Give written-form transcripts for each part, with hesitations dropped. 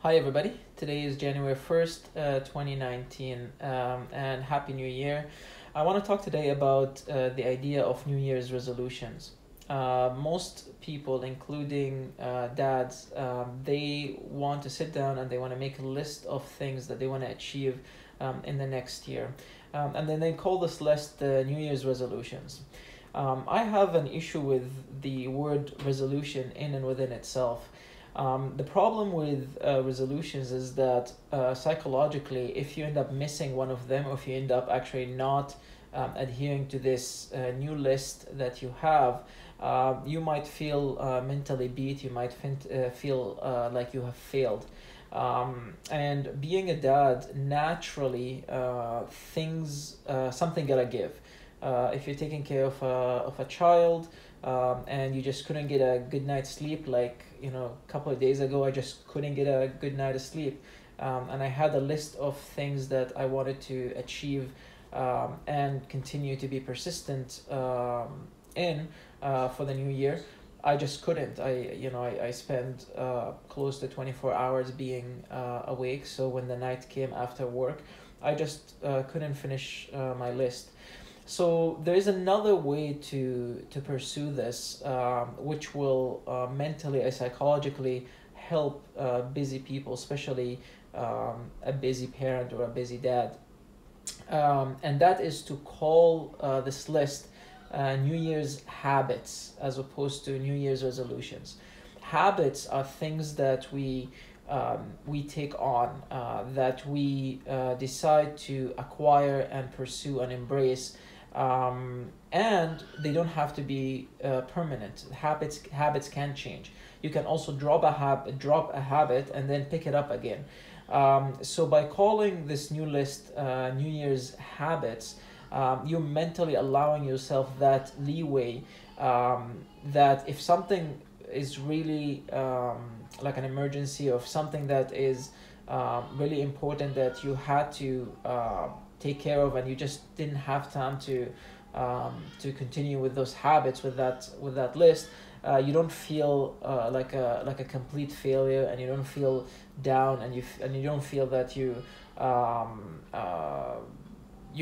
Hi everybody, today is January 1st, 2019, and Happy New Year. I want to talk today about the idea of New Year's resolutions. Most people, including dads, they want to sit down and they want to make a list of things that they want to achieve in the next year. And then they call this list the New Year's resolutions. I have an issue with the word resolution in and within itself. The problem with resolutions is that psychologically, if you end up missing one of them, or if you end up actually not adhering to this new list that you have, you might feel mentally beat, you might feel like you have failed. And being a dad, naturally, something gotta give. If you're taking care of a child, and you just couldn't get a good night's sleep, like a couple of days ago I just couldn't get a good night of sleep, and I had a list of things that I wanted to achieve and continue to be persistent in for the new year. I just couldn't. I spent close to 24 hours being awake, so when the night came after work, I just couldn't finish my list. So there is another way to pursue this, which will mentally and psychologically help busy people, especially a busy parent or a busy dad. And that is to call this list New Year's habits as opposed to New Year's resolutions. Habits are things that we take on, that we decide to acquire and pursue and embrace. And they don't have to be permanent. Habits can change. You can also drop a habit and then pick it up again. So by calling this new list New Year's habits, you're mentally allowing yourself that leeway, that if something is really like an emergency, or something that is really important that you had to take care of, and you just didn't have time to continue with those habits, with that list, you don't feel like a complete failure, and you don't feel down, and you don't feel that you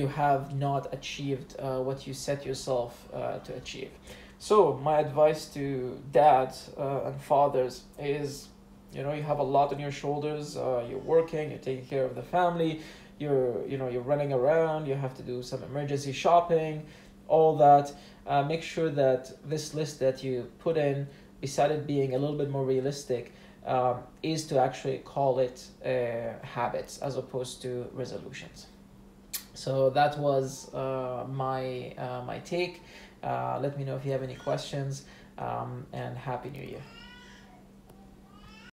have not achieved what you set yourself to achieve. So my advice to dads and fathers is, you have a lot on your shoulders. You're working, you're taking care of the family, you're running around, you have to do some emergency shopping, all that. Make sure that this list that you put in, beside it being a little bit more realistic, is to actually call it habits as opposed to resolutions. So that was my take. Let me know if you have any questions, and Happy New Year.